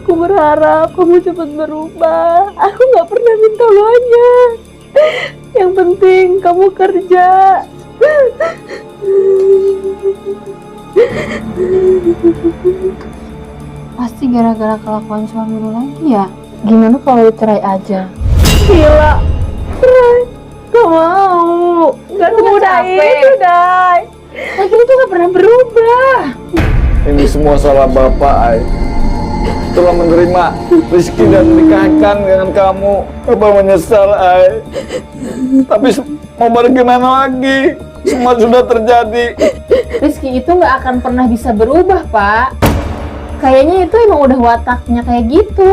Aku berharap kamu cepat berubah. Aku nggak pernah minta banyak. Yang penting kamu kerja. Pasti gara-gara kelakuan suami lu lagi ya. Gimana kalau lu cerai aja? Gila, Ray, gak mau. Gak semudah itu, Day. Lagi lu tuh gak pernah berubah. Ini semua salah Bapak, Ay. Telah menerima rezeki dan menikahkan dengan kamu. Bapak menyesal, Ay. Tapi mau bagaimana lagi? Semua sudah terjadi. Rizky itu gak akan pernah bisa berubah, Pak. Kayaknya itu emang udah wataknya kayak gitu.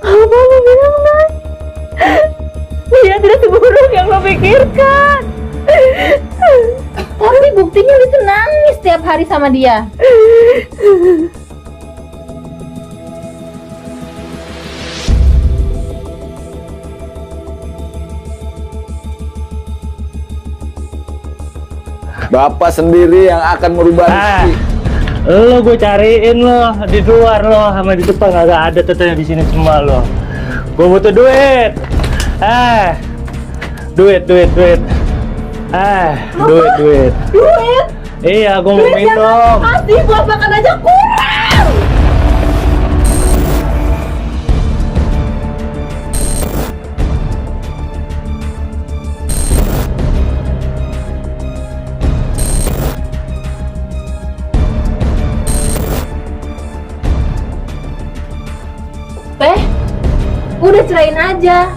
Apa lu bilang, Day? Dia tidak seburuk yang lo pikirkan. Tapi buktinya lu tuh nangis tiap hari sama dia. Bapak sendiri yang akan merubah rezeki. Lo gue cariin lo di luar lo sama di depan agak ada tetenya di sini semua lo. Gue butuh duit. Duit. Duit? Iya, gue mau Duit yang minum. kasih buat makan aja kurang. Udah cerain aja.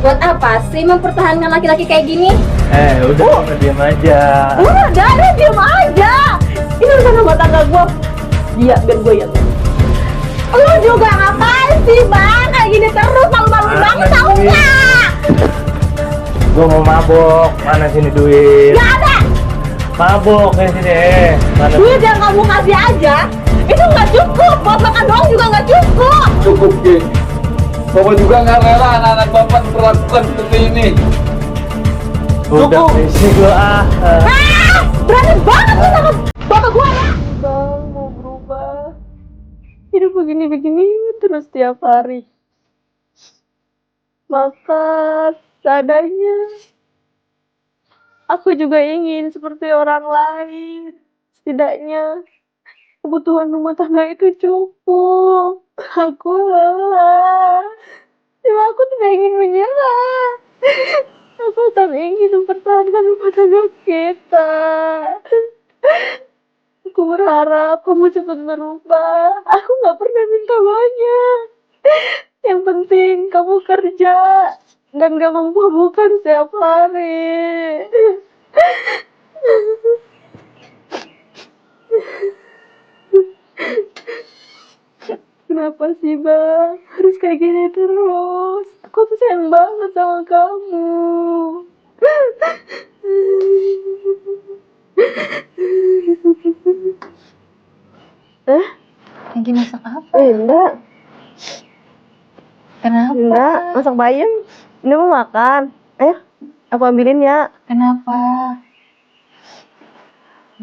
Buat apa sih mempertahankan laki-laki kayak gini? Udah diam aja. Udah, Day, diam aja. Ini urusan rumah tangga gue. Dia, biar gue yang lu juga ngapain sih, Bang? Kayak gini terus, malu-maluin banget, tau nggak? Gue mau mabok. Mana sini duit? Gak ada. Mabok ya sini. Mana? Duit yang kamu kasih aja, itu nggak cukup. Buat makan doang juga nggak cukup. Cukup, Ki. Bapak juga nggak rela anak-anak Bapak diperlakukan seperti ini. Udah berisik lo Berani banget lu sama bapak gue ya. Bang, mau berubah. Hidup begini-begini terus tiap hari. Maka seadanya. Aku juga ingin seperti orang lain. Setidaknya kebutuhan rumah tangga itu cukup. Aku lelah. Cuma aku tidak ingin menyerah. Aku tak ingin mempertahankan rumah tangga kita. Aku berharap kamu cepat berubah. Aku nggak pernah minta banyak. Yang penting kamu kerja dan gak memabukkan setiap hari. Kenapa sih, Bang? Harus kayak gini terus? Aku tuh sayang banget sama kamu. Lagi masak apa? Enggak. Kenapa? Enggak, masak bayam. Ini mau makan. Aku ambilin ya. Kenapa?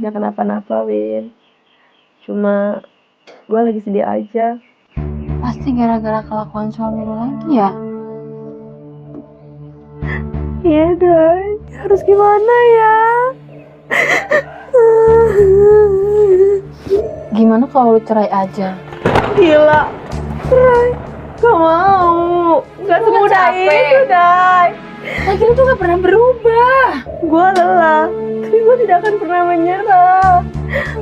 Ya kenapa-napa, Win. Cuma gue lagi sedih aja. Pasti gara-gara kelakuan suami lu lagi ya. Iya, Day. Harus gimana ya? Gimana kalau lu cerai aja? Gila. Ray, gak mau. Gak semudah itu, Day. Lagi lu tuh gak pernah berubah. Gue lelah, tapi gue tidak akan pernah menyerah.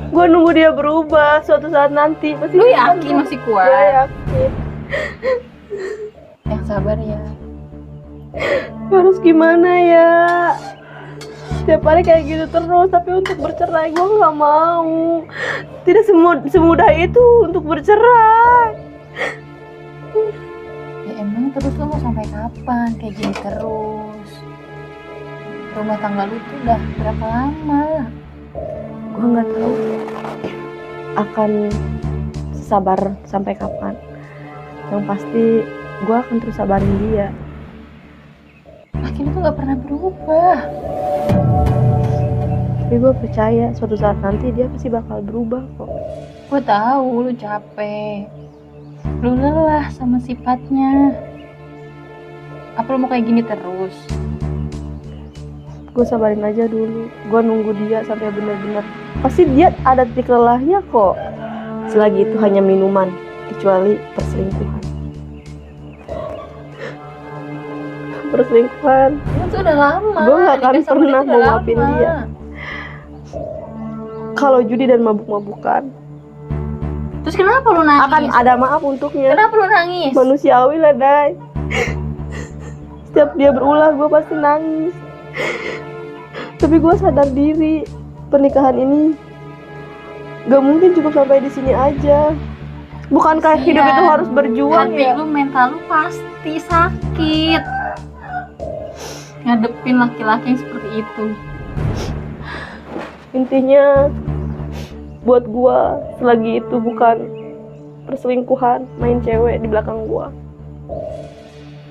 Gue nunggu dia berubah suatu saat nanti. Pasti Lu yakin masih kuat? Gue yakin. Yang sabar ya. Harus gimana ya? Setiap hari kayak gitu terus, tapi untuk bercerai gue gak mau. Tidak semudah itu untuk bercerai. Ya emang terus lu mau sampai kapan kayak gini terus? Rumah tangga lu tuh udah berapa lama? Gue nggak tahu akan sabar sampai kapan. Yang pasti gue akan terus sabarin dia. Laki lu tuh gak pernah berubah. Tapi gue percaya suatu saat nanti dia pasti bakal berubah kok. Gue tahu lu capek. Lu lelah sama sifatnya. Apa lu mau kayak gini terus? Gue sabarin aja dulu. Gue nunggu dia sampai benar-benar. Pasti dia ada titik lelahnya kok. Selagi itu hanya minuman, kecuali perselingkuhan. Perselingkuhan. Itu udah lama. Gue gak akan Nikah sama pernah dia tuh udah maafin lama. dia. Kalau judi dan mabuk-mabukan, Terus kenapa lu nangis? akan ada maaf untuknya. Kenapa lu nangis? Manusiawi lah, Day. Setiap dia berulah, gue pasti nangis. Tapi gue sadar diri, pernikahan ini gak mungkin cukup sampai di sini aja. Bukan kayak hidup itu harus berjuang Hati ya. lu, mental lu pasti sakit ngadepin laki-laki yang seperti itu. Intinya, buat gue, selagi itu bukan perselingkuhan, main cewek di belakang gue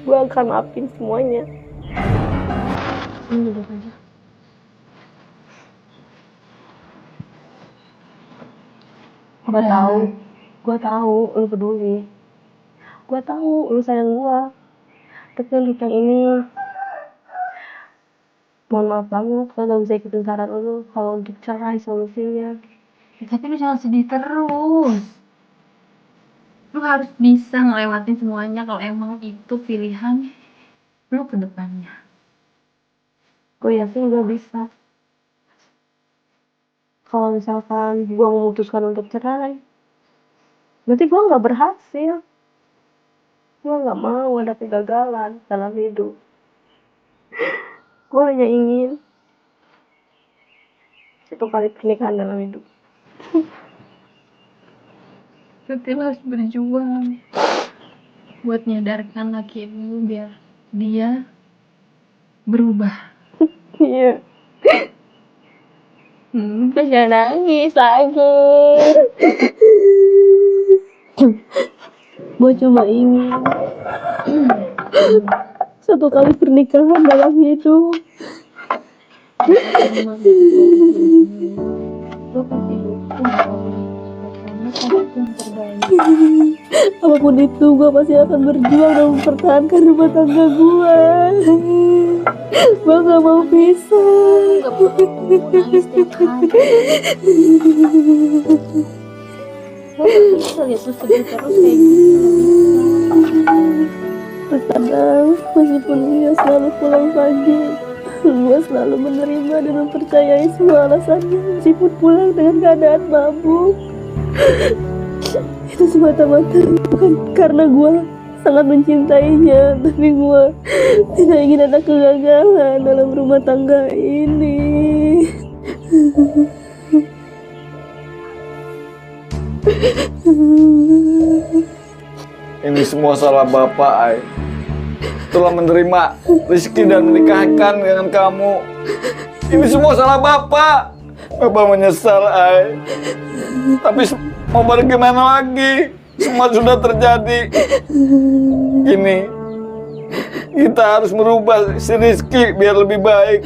akan maafin semuanya. Duduk aja. Gue tahu lu peduli. Gue tahu lu sayang gue. Tapi untuk yang ini, mohon maaf banget kalau gak bisa ikutin saran lu. Kalau untuk cerai solusinya, Tapi lu jangan sedih terus. Lu harus bisa ngelewatin semuanya kalau emang itu pilihan lu ke depannya. gue yakin gue bisa. Kalau misalkan gue memutuskan untuk cerai, berarti gue gak berhasil. Gue gak mau ada kegagalan dalam hidup. Gue hanya ingin satu kali pernikahan dalam hidup. Berarti lu harus berjuang buat nyadarkan laki lu biar dia berubah. Iya. Terus jangan nangis lagi. Gue cuma ingin satu kali pernikahan dalam hidup. Lu pasti dukung Apapun itu, gue pasti akan berjuang dan mempertahankan rumah tangga gue. Gue gak mau pisah. gak perlu nangis tiap hari. Lu gak bisa lihat lu sedih terus kayak gitu. Terkadang, meskipun dia selalu pulang pagi, gue selalu menerima dan mempercayai semua alasannya, meskipun pulang dengan keadaan mabuk. Itu semata-mata bukan karena gue sangat mencintainya, tapi gue tidak ingin ada kegagalan dalam rumah tangga ini. Ini semua salah Bapak, Ai. Telah menerima rezeki dan menikahkan dengan kamu. Ini semua salah Bapak. Bapak menyesal, Ai. Tapi mau bagaimana lagi? Semua sudah terjadi. Ini kita harus merubah si Rizky biar lebih baik.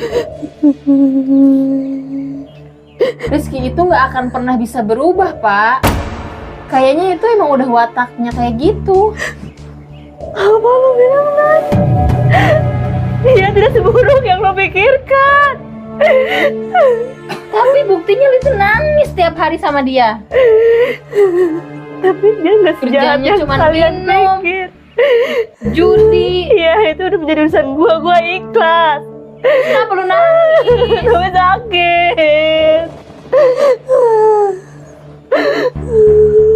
Rizky itu gak akan pernah bisa berubah, Pak. Kayaknya itu emang udah wataknya kayak gitu. Apa lo bilang, Nan? Dia tidak seburuk yang lo pikirkan. Tapi buktinya lu itu nangis tiap hari sama dia. Tapi dia nggak sejahat Kerjanya yang cuma kalian minum. pikir. Judi. Iya, itu udah menjadi urusan gue ikhlas. Kenapa lu nangis? Gue sakit.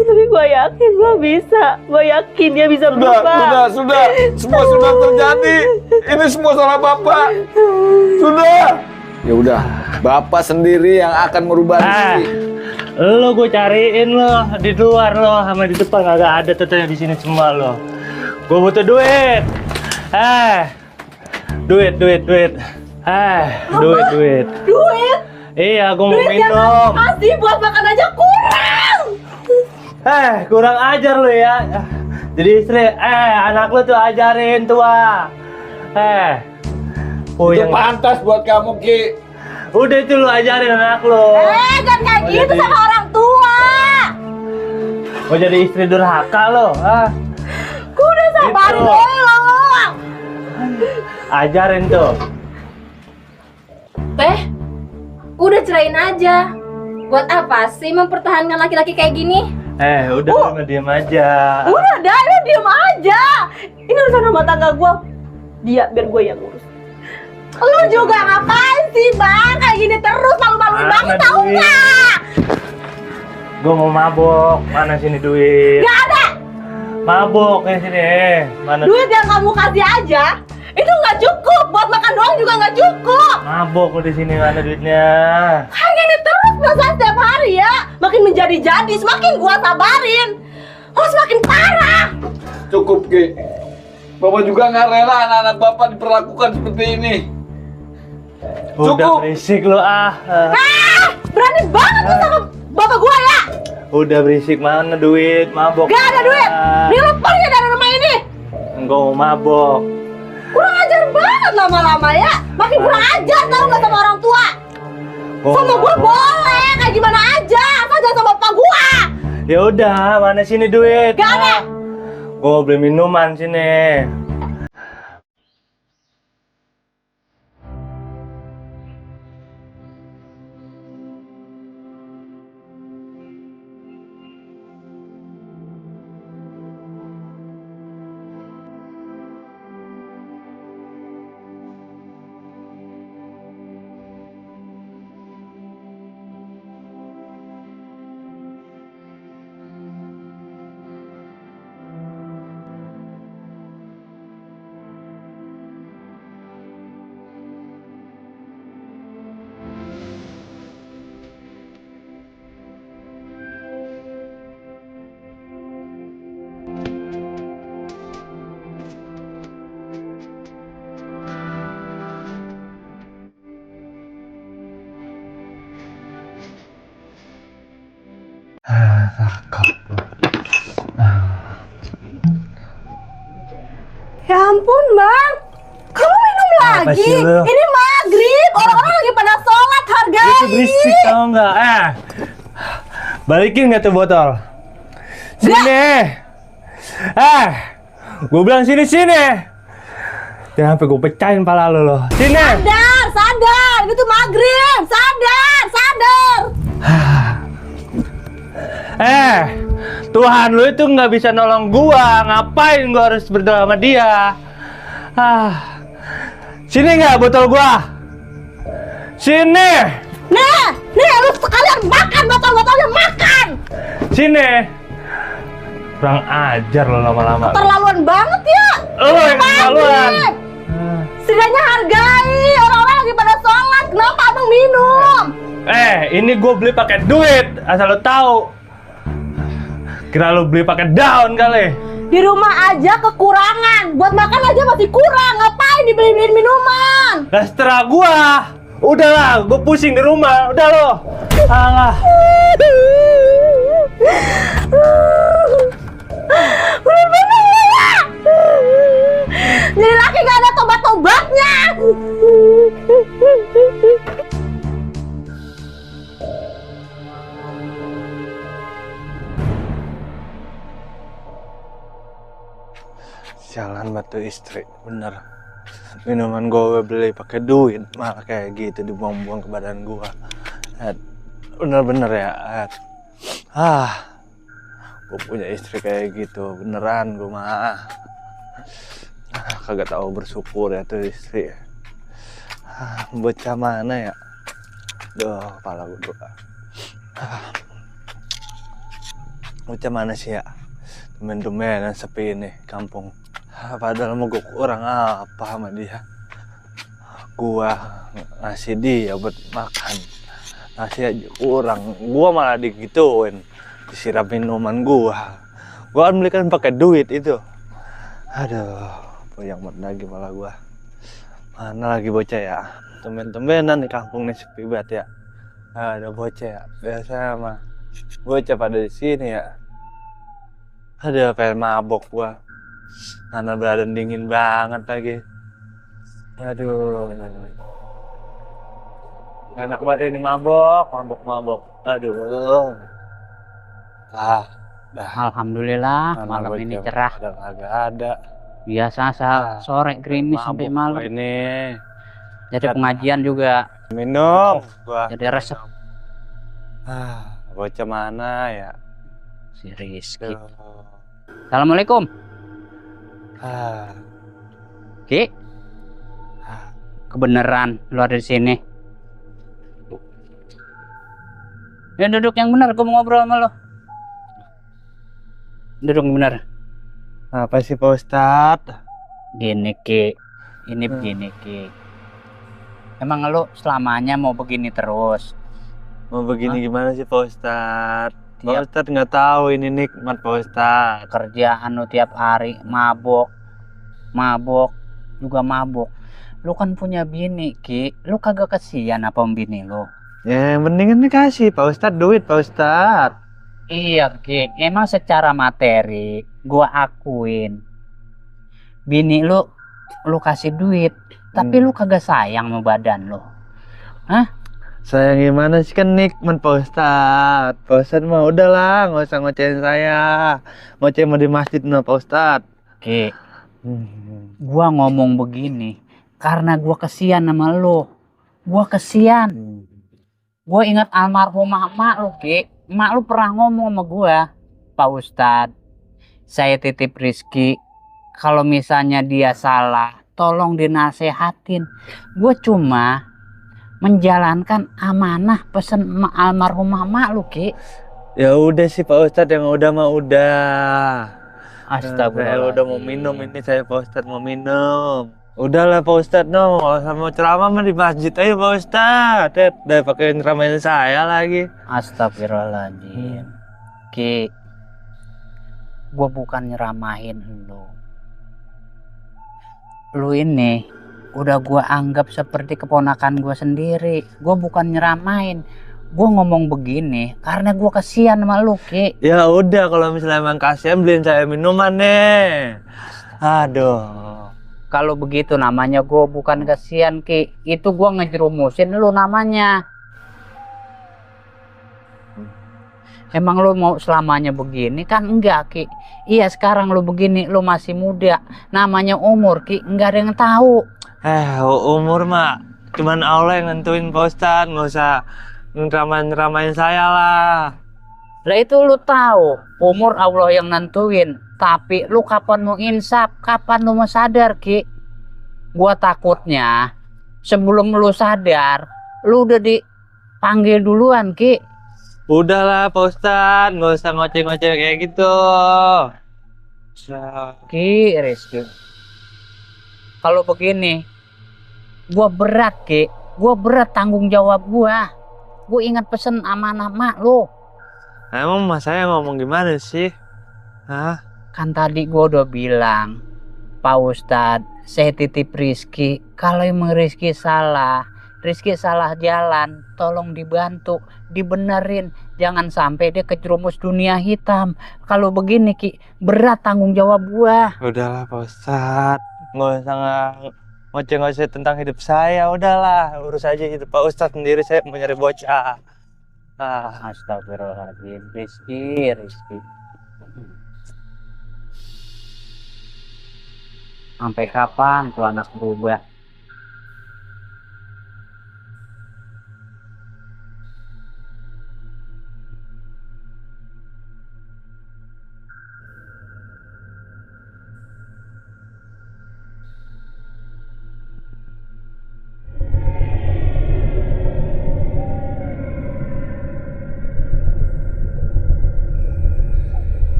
Tapi gue yakin gue bisa. Gue yakin dia bisa berubah. Sudah. Semua sudah terjadi. Ini semua salah Bapak. Sudah. Ya udah, Bapak sendiri yang akan merubah Rizky. Lo gue cariin lo di luar lo sama di depan agak ada tetenya di sini semua lo. Gue butuh duit. Duit. Duit? Iya, gue mau minum. Pasti buat makan aja kurang. Kurang ajar lo ya. Jadi istri, anak lo tuh ajarin tua. Oh, Itu yang pantas buat kamu, Ki. udah itu lo ajarin anak lo. Jangan kayak Oh, gitu jadi- sama orang tua. Mau jadi istri durhaka lo, ah. Gue udah sabarin Itu. lo. Ajarin tuh. Teh, udah cerain aja. Buat apa sih mempertahankan laki-laki kayak gini? Udah diam aja. Udah dah, lu diem aja. Ini urusan rumah tangga gue. Dia biar gue yang ngurus. Lu juga ngapain sih bang? Kayak gini terus malu-maluin Mana banget tau duit? nggak? Gue mau mabok. Mana sini duit? Gak ada. Mabok nih sini. Mana Duit yang kamu kasih aja itu nggak cukup, buat makan doang juga nggak cukup. mabok lo di sini, mana duitnya? Kayak gini terus perasaan setiap hari ya, makin menjadi-jadi, semakin gua sabarin, semakin parah. Cukup, Ki. Bapak juga nggak rela anak-anak Bapak diperlakukan seperti ini. Udah Cukup. berisik lo ah. Berani banget lu sama bapak gua ya. Udah berisik, mana duit? Mabok. Gak ada duit. Nih lu pergi dari rumah ini. Enggak mau mabok. Kurang ajar banget lama-lama ya. Makin kurang ajar tau nggak sama orang tua. Sama gua boleh kayak gimana aja, asal jangan sama bapak gua. Ya udah, mana sini duit? Gak ada. Gua beli minuman sini. Ya ampun bang, kamu minum Apa lagi? sih lu? Ini maghrib, orang-orang lagi pada sholat, Itu hargain. berisik tau nggak? Balikin nggak tuh botol? Sini. Gue bilang sini. Jangan sampai gue pecahin pala lo. Sini. Sadar, ini tuh maghrib, sadar. Tuhan lu itu nggak bisa nolong gua. Ngapain gua harus berdoa sama dia? Sini nggak botol gua? Sini. Nih, lu sekalian makan botol-botolnya, makan. Sini. Kurang ajar lo lama-lama. Terlaluan banget ya. Lo yang keterlaluan. Setidaknya hargai, orang-orang lagi pada sholat, kenapa abang minum? Ini gue beli pakai duit, asal lo tahu. Kira lo beli pakai daun kali. Di rumah aja kekurangan, buat makan aja masih kurang, ngapain dibeli-beliin minuman? Lah setelah gua. Udahlah, gue pusing di rumah. Udah lo. Alah. Bener-bener ya. Jadi laki gak ada tobat-tobatnya. Jalan batu istri, bener. Minuman gue beli pakai duit, malah kayak gitu dibuang-buang ke badan gue. Bener-bener ya. Gue punya istri kayak gitu, beneran gue mah. Kagak tahu bersyukur ya tuh istri. Bocah mana ya? Duh, kepala gue doa. Bocah mana sih ya? Temen-temenan sepi nih kampung. Padahal mau gue kurang apa sama dia. Gua ngasih dia buat makan, ngasih aja kurang. Gua malah digituin, disiram minuman gua kan belikan pakai duit itu. Aduh, puyeng banget lagi malah gua. Mana lagi bocah ya? Temen-temenan di kampung nih sepi banget ya. Ada bocah ya, biasa mah bocah pada di sini ya. Ada pengen mabok gua. Mana badan dingin banget lagi. Aduh. Enak banget ini mabok. Aduh. Alhamdulillah Mana malam bocah ini cerah. Udah kagak ada. Biasa sore gerimis sampai Mabuk malam. gua ini. Jadi pengajian juga Minum gua. jadi resep Bocah mana ya? si Rizky. Aduh. Assalamualaikum. Ah, Ki, kebeneran lu ada di sini. Ya duduk yang benar, gua mau ngobrol sama lo. Duduk yang benar. apa sih Pak Ustadz? Gini Ki, ini begini Ki. Emang lu selamanya mau begini terus? Mau begini gimana sih Pak Ustadz? Pak Tiap Ustadz nggak tahu ini nikmat Pak Ustadz. kerjaan lu tiap hari mabok, juga mabok. Lu kan punya bini Ki, lu kagak kasihan apa sama bini lu? Ya yang mendingan dikasih Pak Ustadz duit Pak Ustadz. Iya Ki, emang secara materi gua akuin bini lu kasih duit, tapi lu kagak sayang sama badan lu. Sayang gimana sih, kan nikmat Pak Ustadz. Pak Ustadz mah udahlah, nggak usah ngocehin saya. Ngoceh mau di masjid no Pak Ustadz. Ki, gua ngomong begini karena gua kesian sama lu. Gua kesian. Gua ingat almarhumah emak lu, Ki. Emak lu pernah ngomong sama gua, Pak Ustadz, saya titip Rizky. Kalau misalnya dia salah, tolong dinasehatin. Gua cuma menjalankan amanah pesen almarhumah emak lu, Ki. Ya udah sih Pak Ustadz, yang udah mah udah. Saya Astagfirullah. udah mau minum ini, saya Pak Ustadz mau minum. Udahlah Pak Ustadz, no, nggak usah mau ceramah mah di masjid aja Pak Ustadz. Udah pakai nyeramain saya lagi. Astagfirullahaladzim. Ki, gua bukan nyeramahin lu. Lu ini udah gua anggap seperti keponakan gua sendiri. Gua bukan nyeramain. Gua ngomong begini karena gua kasihan sama lu, Ki. Ya udah, kalau misalnya emang kasihan beliin saya minuman nih. Aduh. Kalau begitu namanya gua bukan kasihan, Ki. Itu gua ngejerumusin lu namanya. Emang lu mau selamanya begini? Kan enggak, Ki. Iya, sekarang lu begini, lu masih muda. Namanya umur, Ki. Enggak ada yang tahu. Umur mah cuman Allah yang nentuin Pak Ustadz, nggak usah ngeramain saya lah. Lah itu lu tahu, umur Allah yang nentuin. Tapi lu kapan mau insaf? Kapan lu mau sadar, Ki? Gua takutnya sebelum lu sadar, lu udah dipanggil duluan, Ki. Udahlah Pak Ustadz, nggak usah ngoceh-ngoceh kayak gitu. Ki, Rizky. Kalau begini, gua berat, Ki. Gua berat tanggung jawab gua. Gua ingat pesen amanah mak lu. Emang mas saya ngomong gimana sih? Hah? Kan tadi gua udah bilang, Pak Ustadz, saya titip Rizky. Kalau emang Rizky salah jalan, tolong dibantu, dibenerin. Jangan sampai dia kejerumus dunia hitam. Kalau begini, Ki, berat tanggung jawab gua. Udahlah Pak Ustadz, nggak usah ngoceh-ngoceh tentang hidup saya. Udahlah, urus aja hidup Pak Ustadz sendiri, saya mau nyari bocah. Astagfirullahaladzim, Rizky. Sampai kapan tuh anak berubah?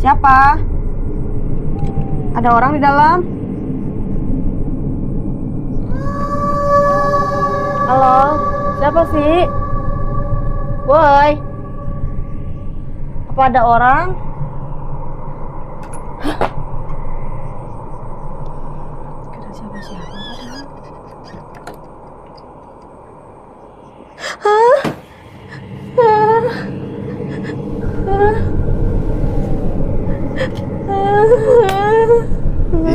Siapa? Ada orang di dalam? Halo, siapa sih? Woi, apa ada orang? Gak ada siapa-siapa.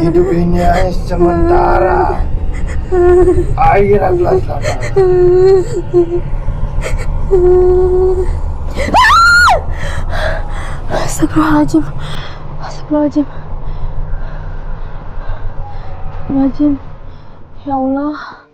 Hidup ini hanya sementara. Air adalah kata. Astagfirullahaladzim. Astagfirullahaladzim. Astagfirullahaladzim. Ya Allah.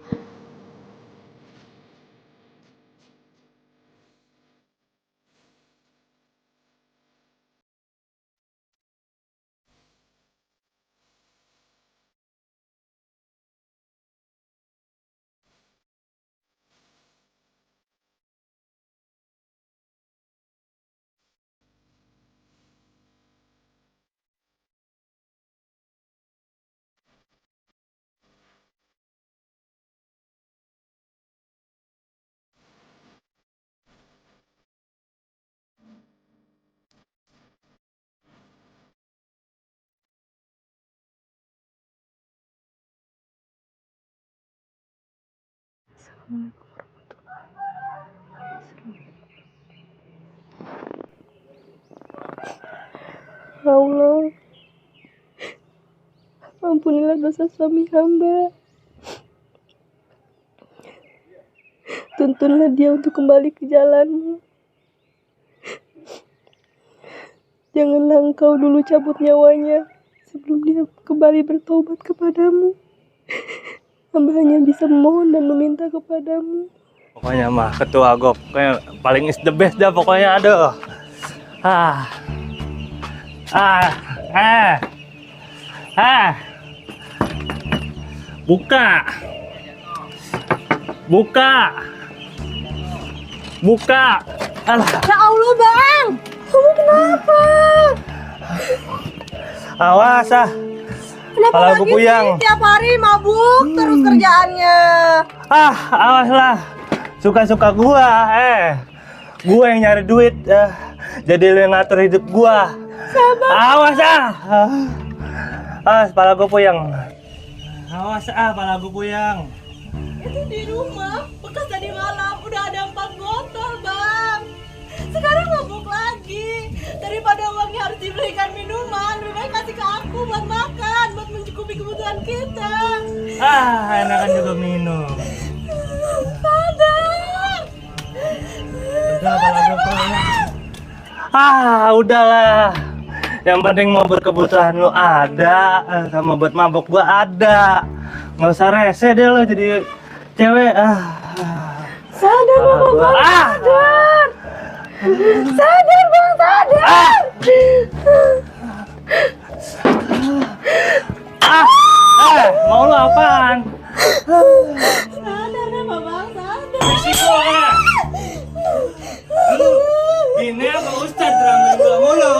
Ya Allah, ampunilah dosa suami hamba. Tuntunlah dia untuk kembali ke jalanmu. Janganlah engkau dulu cabut nyawanya sebelum dia kembali bertobat kepadamu. Hamba hanya bisa memohon dan meminta kepadamu. Pokoknya mah ketua GOP kayak paling is the best dah pokoknya. Aduh. Buka. Alah. Ya Allah, Bang. Kamu kenapa? Awas ah. Kenapa Kepala lagi gue puyang. sih? Tiap hari mabuk terus kerjaannya. Awas lah. Suka-suka gua. Gua yang nyari duit. Jadi lu yang ngatur hidup gua. Sabar. Awas ah. Awas, kepala gua puyang. Awas ah, kepala gua puyang. Itu di rumah bekas tadi malam udah ada 4 botol, Bang. Sekarang mabuk lagi. Daripada uangnya harus dibelikan minuman, lebih baik kasih ke aku buat makan, buat mencukupi kebutuhan kita. Enakan juga minum. Sadar. Udah, kepala gua puyang. Udahlah. Yang penting mau berkebutuhan lu ada, sama buat mabok gua ada. Nggak usah rese deh lo jadi cewek. Sadar, Bang. Sadar. Sadar, Bang, sadar. Mau lo apaan? Sadar, Bang, sadar. Berisik lo ya. Lu ini apa Ustadz drama gua mulu?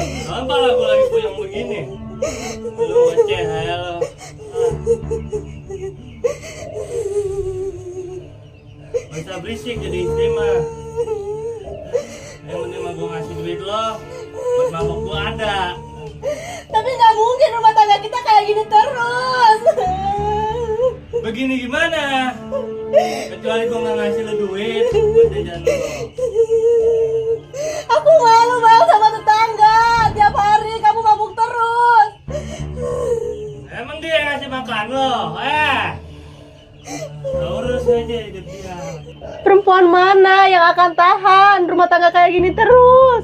Kenapa lah gua lagi puyeng begini? Lu ngeceh aja lo. Gak usah berisik jadi istri mah. Yang penting mah gua ngasih duit lo, buat mabok gua ada. Tapi nggak mungkin rumah tangga kita kayak gini terus. Begini gimana? Kecuali gua nggak ngasih lo duit buat jajan lo. Aku malu, Bang, sama tetangga. Tiap hari kamu mabuk terus. Emang dia yang ngasih makan lo? Urus aja hidup dia. Perempuan mana yang akan tahan rumah tangga kayak gini terus?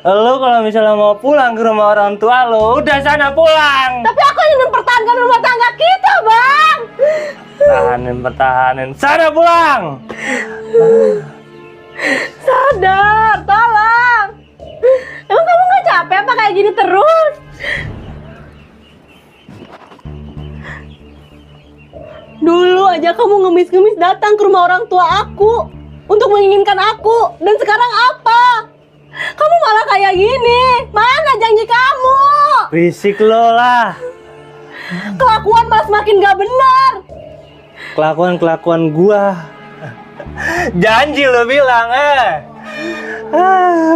Lo kalau misalnya mau pulang ke rumah orang tua lo, udah sana pulang. Tapi aku ingin mempertahankan rumah tangga kita, Bang. Pertahanin. Sana pulang. Sadar, tolong. Emang kamu nggak capek apa kayak gini terus? Dulu aja kamu ngemis-ngemis datang ke rumah orang tua aku. untuk menginginkan aku. Dan sekarang apa? Kamu malah kayak gini. Mana janji kamu? Berisik lo lah. Kelakuan malah semakin gak benar. Kelakuan gua. Janji lo bilang,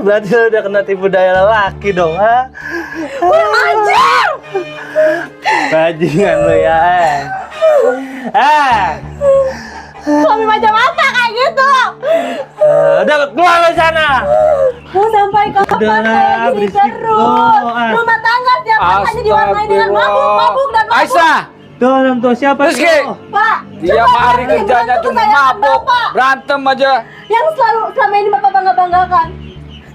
berarti lo udah kena tipu daya lelaki dong, Anjir! Bajingan lo ya, Suami macam apa kayak gitu? udah keluar dari sana. Mau sampai kapan Udah, kayak gini berisik. terus? Rumah tangga tiap hari hanya diwarnai dengan mabuk dan mabuk. Aisyah, Tuh orang tua siapa Rizky. tuh? Pak, tiap coba hari berantem kerjanya dengan cuma kesayangan mabuk, Bapak berantem aja. yang selama ini Bapak bangga-banggakan.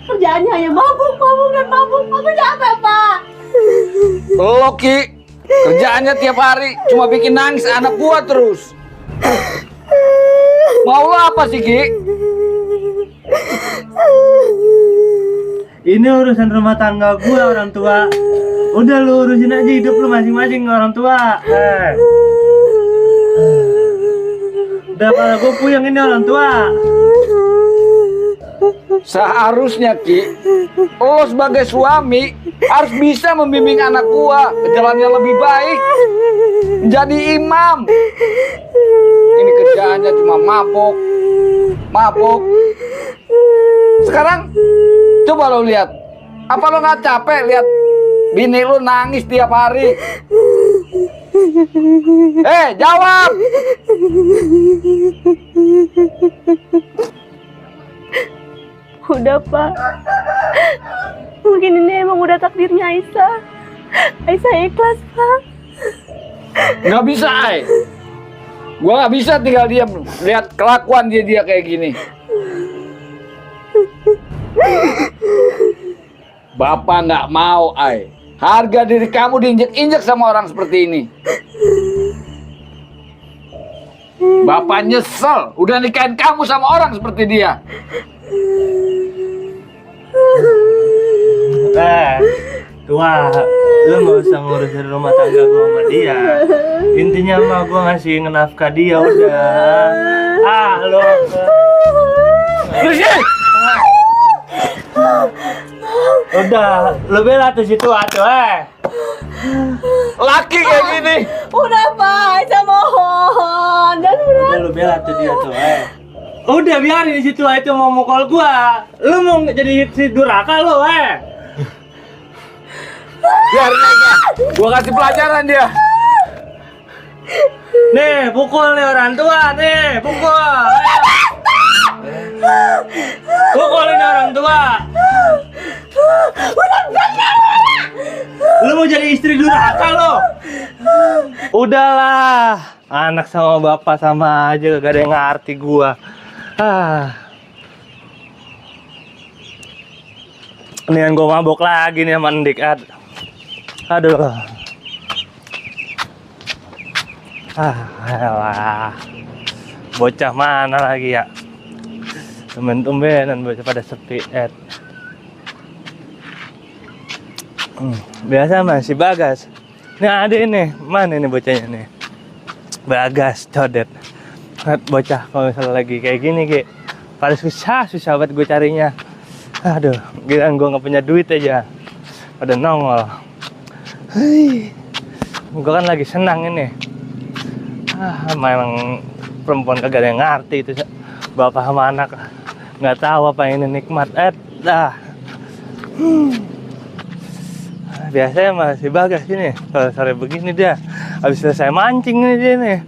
Kerjaannya hanya mabuk dan mabuk. Aku capek, Pak. Lo Ki, kerjaannya tiap hari cuma bikin nangis anak gua terus. Mau lo apa sih Ki? Ini urusan rumah tangga gua orang tua. Udah lu urusin aja hidup lu masing-masing orang tua. Udah pada gua puyeng ini orang tua. Seharusnya Ki, lo sebagai suami harus bisa membimbing anak gua ke jalan yang lebih baik, menjadi imam. Ini kerjaannya cuma mabuk. Sekarang coba lo lihat, apa lo nggak capek lihat bini lo nangis tiap hari? Jawab! Udah, Pak. Mungkin ini emang udah takdirnya Aisyah. Aisyah ikhlas, Pak. Nggak bisa, Ai. Gua nggak bisa tinggal diam lihat kelakuan dia kayak gini. Bapak nggak mau, Ai. Harga diri kamu diinjek-injek sama orang seperti ini. Bapak nyesel udah nikahin kamu sama orang seperti dia. Tua, lu nggak usah ngurusin rumah tangga gua sama dia. Intinya mah gua ngasih nafkah dia udah. Lu Rizky! udah, lu bela tuh situ atuh, Laki kayak gini. Udah, Pak. Aisyah mohon. Dan Udah lu bela tuh dia tuh, Udah biarin di situ itu mau mukul gua. Lu mau jadi si duraka lu, Biarin aja. Gua kasih pelajaran dia. Nih, pukul nih orang tua, nih, pukul. Pukulin orang tua. Lu mau jadi istri durhaka lo? Udahlah, anak sama bapak sama aja, gak ada yang ngerti gua. Mendingan gua mabok lagi nih sama Ndik. Aduh. Elah. Bocah mana lagi ya? Tumben-tumbenan bocah pada sepi. Biasa masih Bagas. Nih ada ini, mana ini bocahnya nih? Bagas, codet. Bocah kalau misalnya lagi kayak gini, Ki, pada susah banget gue carinya. Aduh, gila gue nggak punya duit aja. Pada nongol. Gue kan lagi senang ini. Memang perempuan kagak ada yang ngerti itu. Bapak sama anak nggak tahu apa ini nikmat. Biasanya masih Bagas ini. Kalau sore begini dia habis selesai mancing nih dia nih.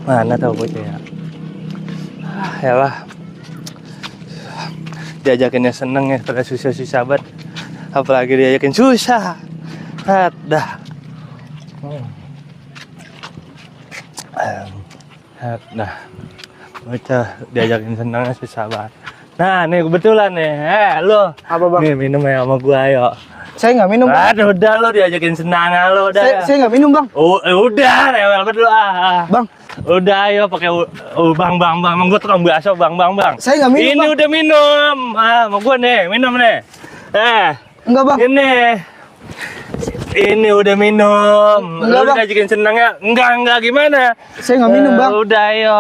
Mana tahu bocah ya. Yalah. Diajakinnya seneng ya, pada susah-susah banget. Apalagi diajakin susah. Dah. Nah, bocah diajakin senengnya susah banget. Nah, nih kebetulan nih. Lo. Apa, Bang? Nih minum ya sama gua, ayo. Saya nggak minum, Bang. Aduh, udah lo diajakin senang lo udah. Saya nggak minum, Bang. Udah, rewel banget lo. Bang. Udah ayo pakai bang. Emang gua tukang bakso, bang. Saya nggak minum, Ini Bang. udah minum. Mau gua nih, minum nih. Enggak, Bang. Ini. Ini udah minum. Enggak, Lu Bang. ngajakin senang ya? Enggak gimana? Saya nggak minum, Bang. Udah ayo.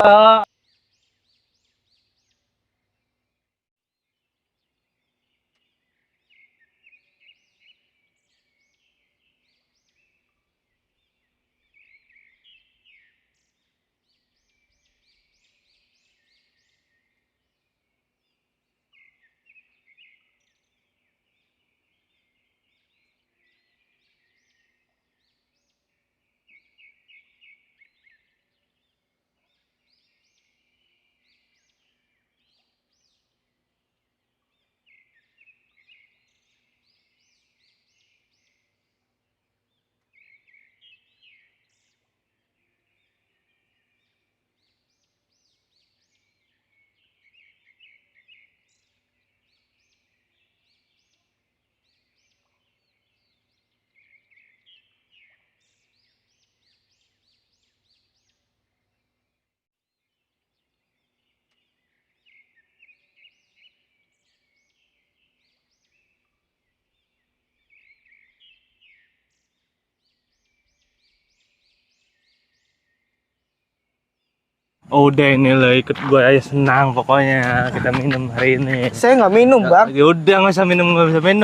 Udah ini lo ikut gue aja senang pokoknya kita minum hari ini. Saya nggak minum, Bang. Ya udah nggak usah minum,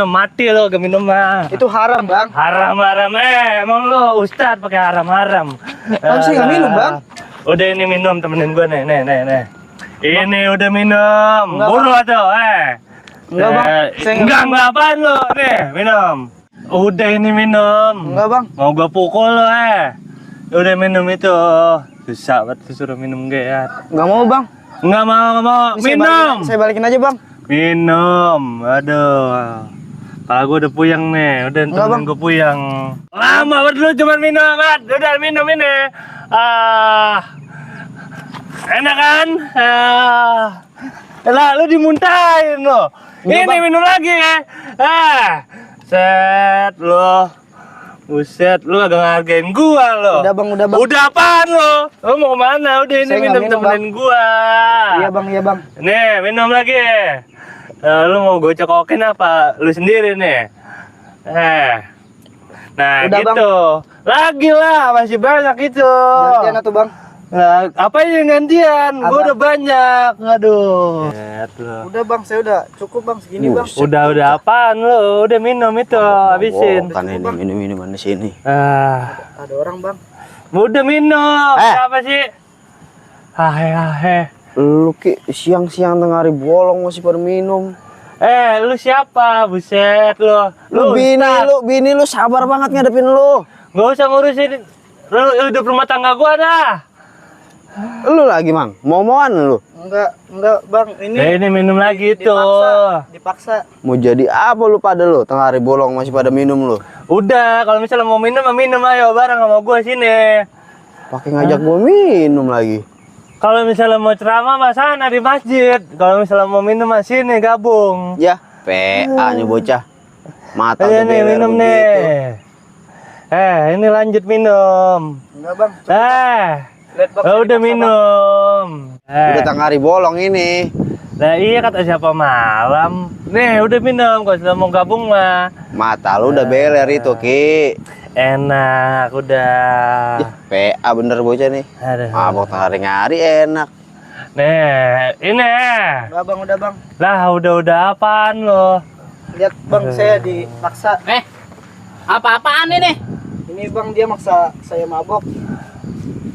mati lo gak minum mah. Itu haram, Bang. Haram emang lo ustad pakai haram. Bang, saya nggak minum, Bang. Udah ini minum temenin gue nih. Ini udah minum. Enggak, Buruh tuh Enggak, Bang. Saya nggak enggak apaan lo nih minum. Udah ini minum. Enggak, Bang. Mau gue pukul lo Udah minum itu. Susah banget disuruh minum gak. Nggak mau, Bang. Nggak mau. Ini Minum. Saya balikin aja, Bang. Minum. Aduh. Kepala gue udah puyeng nih. Udah Enggak, temen Bang. gue puyeng. Lama banget lu cuma minum, Mat. Udah minum ini. Enak kan? Lah lu dimuntahin lo. Enggak, Ini Bang. minum lagi ya. Set lo. Buset, lu agak ngargain gua lo. Udah, Bang, udah, Bang. Udah apaan lo? Lu mau kemana? Udah ini Saya nggak minum minum, temenin gua. Iya, Bang, iya, Bang. Nih, minum lagi. Lu mau gue cokokin apa? Lu sendiri nih. Nah, Udah, gitu. Lagi lah, masih banyak itu. Gantian atuh, Bang. Nah, apa yang gantian? Gue Abang. udah banyak. Aduh. Lu. Udah, Bang, saya udah cukup, Bang, segini, Bang. Udah apaan lu? Udah minum itu, habisin. Kan ini minum-minuman di sini. Ah, Ada orang, Bang. udah minum. Apa sih? Lu Ki, siang-siang tengah hari bolong masih pada minum. Lu siapa? Buset lu. Lu bini lu sabar banget ngadepin lu. Gak usah ngurusin lu hidup rumah tangga gua dah. Lu lagi, Mang. Mau-moan lu. Enggak, Bang. Ini minum lagi tuh. Dipaksa. Mau jadi apa lu pada lu? Tengah hari bolong masih pada minum lu. Udah, kalau misalnya mau minum, minum ayo bareng sama gua sini. Pakai ngajak gua minum lagi. Kalau misalnya mau ceramah mah sana di masjid. Kalau misalnya mau minum mah sini gabung. Ya, PA-nya bocah. Mata Ayo tuh nih beler minum begitu. nih. Ini lanjut minum. Enggak, Bang. Udah minum. Udah tengah hari bolong ini. Nah iya kata siapa malam. Nih udah minum, kalau sudah mau gabung mah. Mata lu udah beler itu, Ki. Enak, udah. PA bener bocah nih. Aduh. Mabok tengah hari enak. Nih, ini. Enggak, Bang, udah, Bang. Lah udah apaan lo? Lihat, Bang, saya dipaksa. Apa-apaan ini? Ini, Bang, dia maksa saya mabok.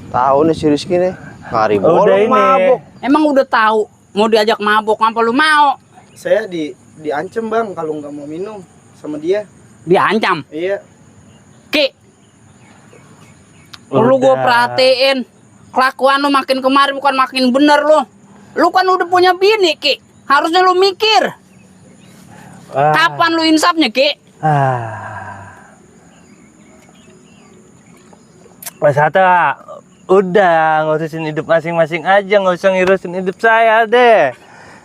Tahu nih si Rizky nih. Hari Udah bolong ini. mabok. Emang udah tahu mau diajak mabok, ngapa lu mau? Saya diancem, Bang, kalau nggak mau minum sama dia. Diancam. Iya. Ki, lu gue perhatiin kelakuan lu makin kemari bukan makin bener lu. Lu kan udah punya bini, Ki. Harusnya lu mikir. Kapan lu insafnya, Ki? Mas Hatta, udah ngurusin hidup masing-masing aja, nggak usah ngurusin hidup saya deh.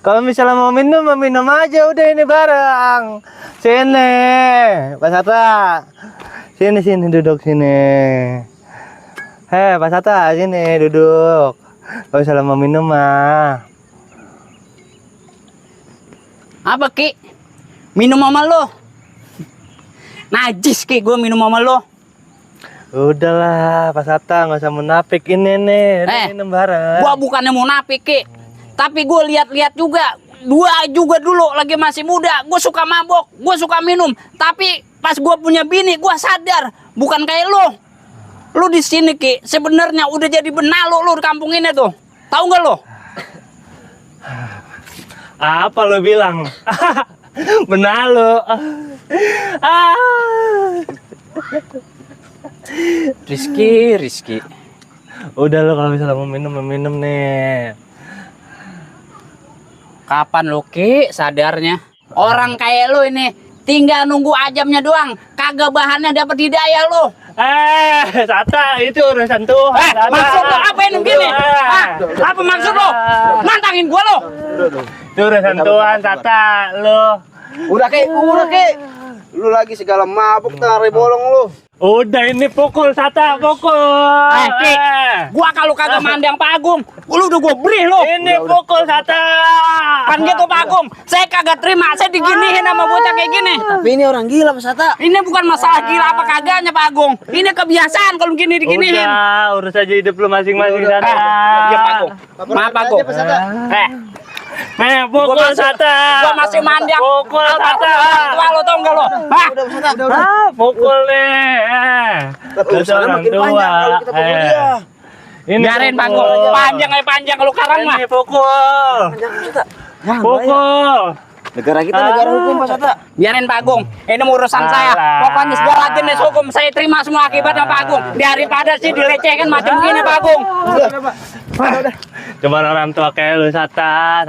Kalau misalnya mau minum aja, udah ini bareng. Sini, Mas Hatta. Sini duduk sini. Mas Hatta, sini duduk. Kalau misalnya mau minum mah. Apa, Ki? Minum sama lu? Najis Ki gue minum sama lo. Udahlah, Pak Satta, nggak usah munafik ini nih. Udah minum bareng. Gua bukannya munafik Ki, tapi gue lihat-lihat juga. Gua juga dulu lagi masih muda, gue suka mabok, gue suka minum. Tapi pas gue punya bini, gue sadar bukan kayak lo. Lu di sini Ki, sebenarnya udah jadi benalu lu di kampung ini tuh. Tahu nggak lo? Apa lo bilang? Benalu. Rizky. Udah lo kalau misalnya mau minum nih. Kapan lo Ki sadarnya? Orang kayak lo ini tinggal nunggu ajamnya doang, kagak bahannya dapat hidayah lo. Satta, itu urusan Tuhan. Maksud lo apa ini begini? Apa maksud lo? Nantangin gua lo? Itu urusan Tuhan, Satta, lo. Udah Ki. Lu lagi segala mabuk tarik bolong lu. Udah ini pukul, Satta, pukul. Ki, gua kalau kagak mandang Pak Agung, lu udah gua beri lo. Ini pukul, Satta. Kan gitu Pak Agung, saya kagak terima, saya diginiin sama bocah kayak gini. Tapi ini orang gila Pak Satta. Ini bukan masalah gila apa kagaknya Pak Agung. Ini kebiasaan kalau gini diginiin. Udah, urus aja hidup lu masing-masing, Satta. Iya Pak Agung. Maaf Pak Agung. Pukul, Satta. Gua masih mandang. Pukul, Satta. Tua lo tau nggak lo? Hah? Udah. Pukul nih. Urusannya makin panjang kalau kita pukul dia. Ini Biarin Pak Agung. Panjang kalau karang mah. Ini pukul. Pukul. Negara kita negara hukum Pak Satta. Biarin Pak Agung. Ini urusan saya. Pokoknya segala jenis hukum saya terima semua akibatnya Pak Agung. Daripada sih dilecehkan macam gini Pak Agung. Udah. Cuman orang tua kayak lu, Satta.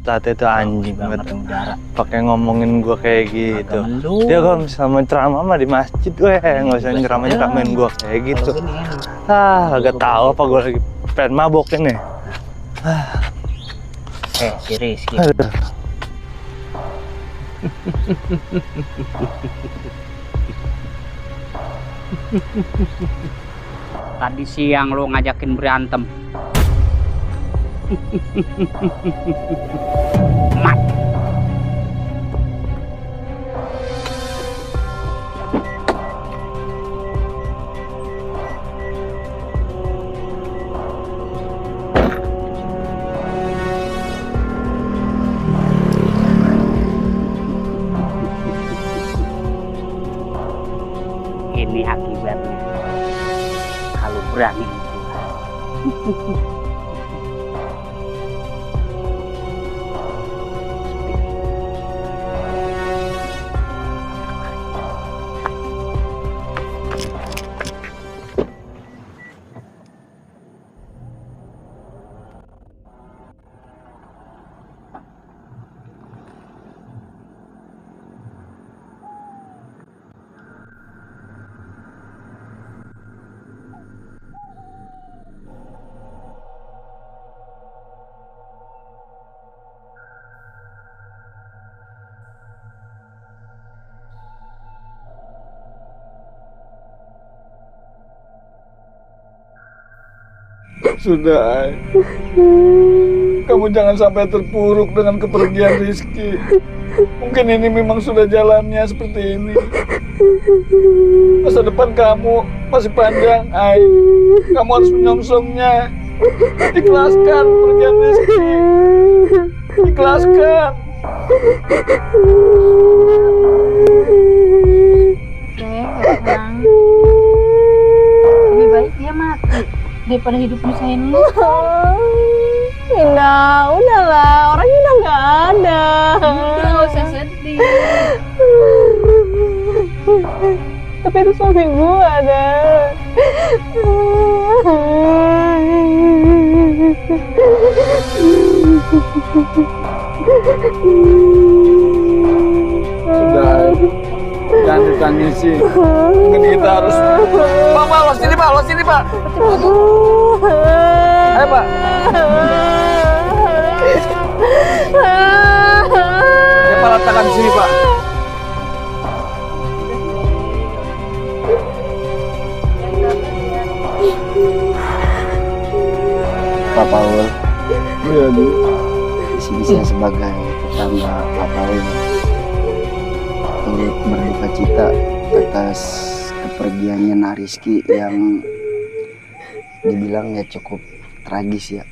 Tata itu anjing banget, pakai ngomongin gua kayak gitu. Dia kalau misalnya ceramah mah di masjid, nggak usah nyeramain gua kayak gitu. Agak tahu apa gua lagi pengen mabok ini. Si Rizky. Tadi siang lo ngajakin berantem. Mat. Ini akibatnya kalau berani. Sudah, kamu jangan sampai terpuruk dengan kepergian Rizky. Mungkin ini memang sudah jalannya seperti ini. Masa depan kamu masih panjang, Ai. Kamu harus menyongsongnya. Ikhlaskan kepergian Rizky. Ikhlaskan. Lebih baik dia mati daripada hidup nyusahin lu. Indah, udahlah, orangnya udah nggak ada. Udah gak usah sedih. Tapi itu suami gue ada. Sudah, jangan ditangisi. Mungkin kita harus. Pak, lo sini Pak. Ayo Pak. Ya Pak, letakkan sini Pak. Pak Paul. Iya, Di. Di sini saya sebagai tetangga Pak Paul turut berduka cita atas kepergiannya Nak Rizky yang dibilang ya cukup tragis ya.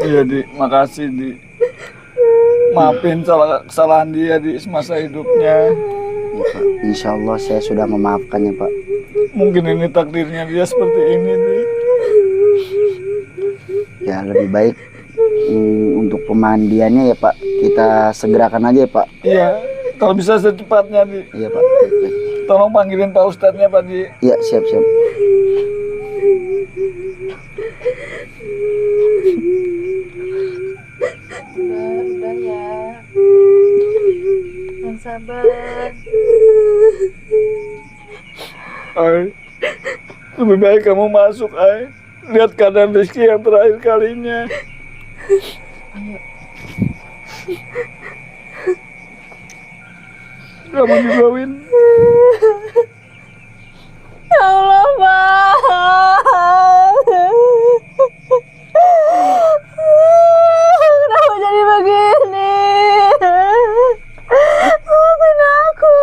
Iya, Di. Makasih, Di. Maafin kesalahan dia di semasa hidupnya. Ya, Pak. Insya Allah saya sudah memaafkannya, Pak. Mungkin ini takdirnya dia seperti ini, Di. Ya lebih baik untuk pemandiannya ya Pak, kita segerakan aja ya Pak. Iya, kalau bisa secepatnya, Di. Iya Pak. Tolong panggilin Pak Ustadznya, Pak, Di. Iya siap. Udah ya. Yang sabar. Ay, lebih baik kamu masuk, Ay. Lihat keadaan Rizky yang terakhir kalinya. Kamu juga, Win. Ya Allah, Bang. Kenapa jadi begini? Maafin aku.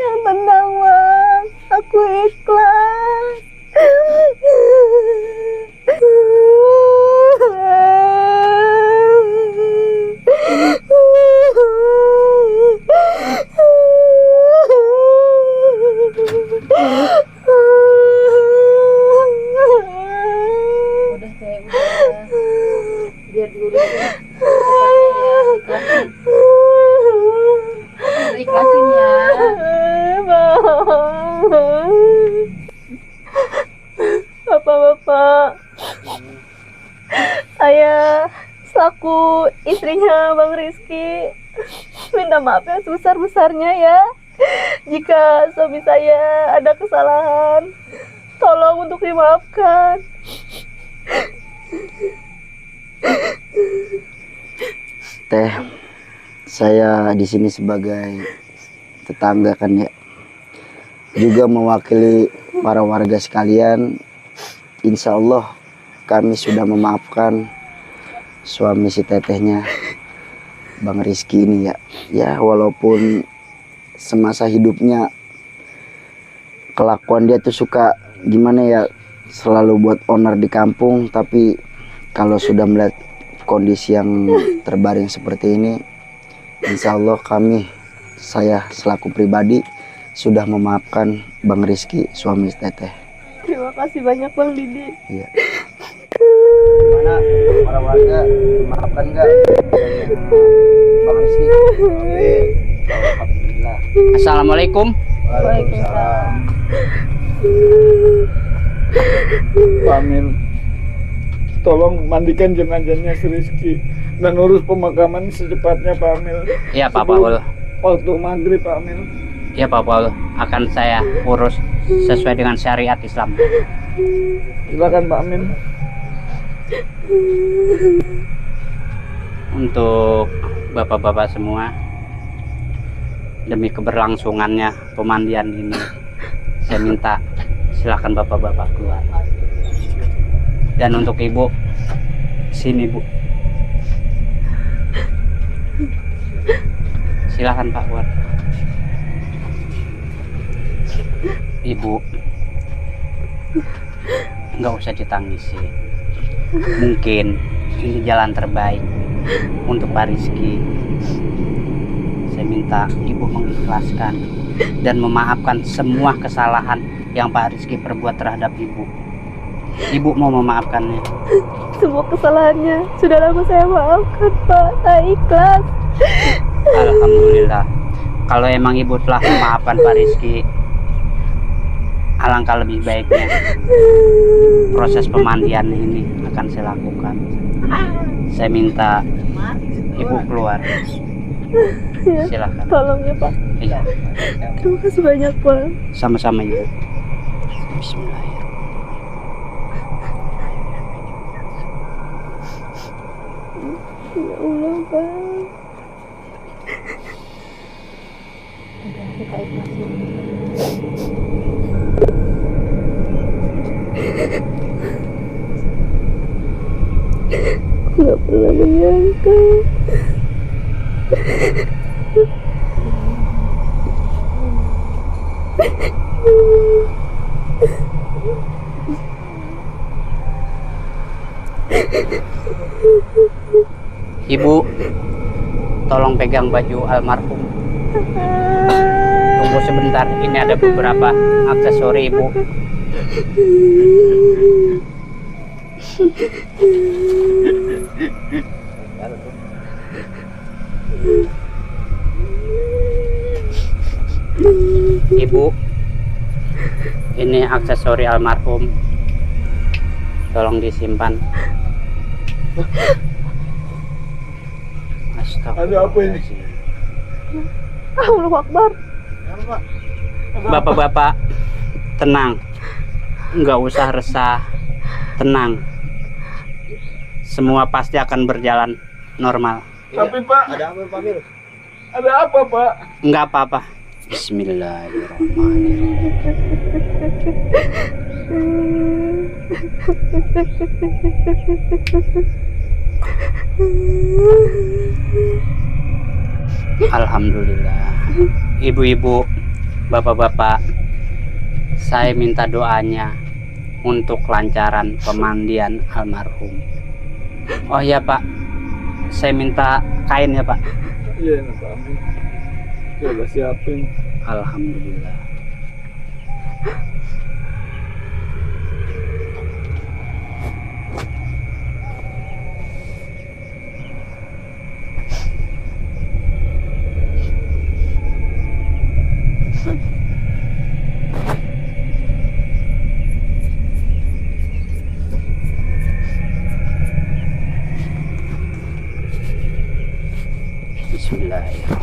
Yang tenang, Bang. Aku ikhlas. Udah teh, udah. Biar dulu ya. Ikhlasin ya. Bapak-bapak, saya selaku istrinya Bang Rizky minta maaf yang sebesar-besarnya ya. Jika suami saya ada kesalahan, tolong untuk dimaafkan. Teh, saya di sini sebagai tetangga kan ya, juga mewakili para warga sekalian. Insya Allah kami sudah memaafkan suami si tetehnya Bang Rizky ini ya. Ya walaupun semasa hidupnya kelakuan dia tuh suka gimana ya, selalu buat onar di kampung, tapi kalau sudah melihat kondisi yang terbaring seperti ini, insya Allah saya selaku pribadi sudah memaafkan Bang Rizky suami teteh. Terima kasih banyak Bang Didi. Iya. Gimana para warga, memaafkan nggak Bang Rizky? Oke. Alhamdulillah. Assalamualaikum. Waalaikumsalam. Pak Amir, tolong mandikan jenazahnya si Rizky dan urus pemakaman secepatnya, Pak Amir. Iya, Pak Sebelum Paul. Waktu maghrib, Pak Amir. Iya, Pak Paul. Akan saya urus sesuai dengan syariat Islam. Silakan, Pak Amir. Untuk bapak-bapak semua, demi keberlangsungannya pemandian ini, saya minta silakan bapak-bapak keluar. Dan untuk ibu, sini Bu. Silakan Pak keluar. Ibu, nggak usah ditangisi. Mungkin ini jalan terbaik untuk Pak Rizky. Saya minta ibu mengikhlaskan dan memaafkan semua kesalahan yang Pak Rizky perbuat terhadap ibu. Ibu mau memaafkannya? Semua kesalahannya sudah lama saya maafkan, Pak. Saya ikhlas. Alhamdulillah. Kalau emang ibu telah memaafkan Pak Rizky, alangkah lebih baiknya proses pemandian ini akan saya lakukan. Saya minta ibu keluar. Ya, Silakan. tolong ya, Pak. Iya, Terima kasih banyak, Pak. sama-sama ibu. Bismillahirrahmanirrahim. Ya Allah, Pak. Udah, kita ikhlasin. Aku nggak pernah menyangka. Ibu, tolong pegang baju almarhum. Tunggu sebentar, ini ada beberapa aksesori ibu. Ibu, ini aksesori almarhum. Tolong disimpan. Ada apa ini? Allahu Akbar. Bapak-bapak, tenang. Nggak usah resah. Tenang. Semua pasti akan berjalan normal. Tapi Pak, Ada apa Pak Mil? ada apa Pak? Nggak apa-apa. Bismillahirrahmanirrahim. Alhamdulillah. Ibu-ibu, bapak-bapak, saya minta doanya untuk kelancaran pemandian almarhum. Oh ya Pak, saya minta kain ya Pak. Iya, Pak Amin. Coba siapin. Alhamdulillah. Bismillahirrahmanirrahim.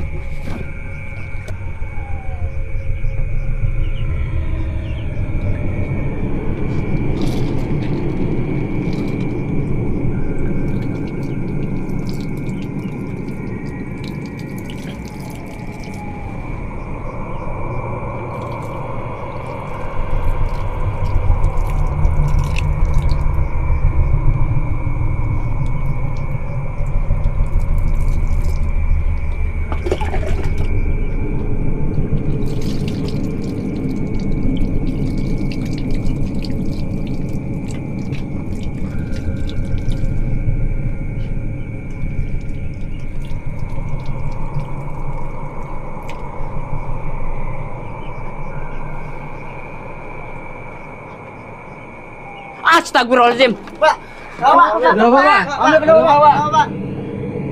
Astagfirullahaladzim. Pak, Ada apa Pak? ambil ke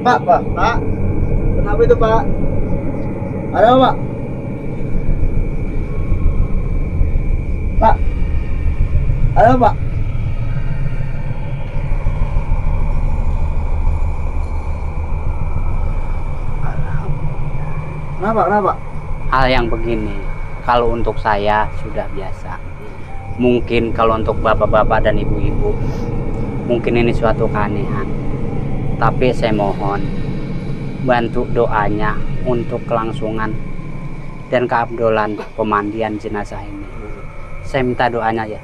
Pak. Pak. Kenapa itu Pak? Ada apa Pak? Pak. Ada apa Pak? Kenapa? Hal yang begini, kalau untuk saya sudah biasa. Mungkin kalau untuk bapak-bapak dan ibu-ibu, mungkin ini suatu keanehan. Tapi saya mohon, bantu doanya untuk kelangsungan dan keabdolan pemandian jenazah ini. Saya minta doanya ya.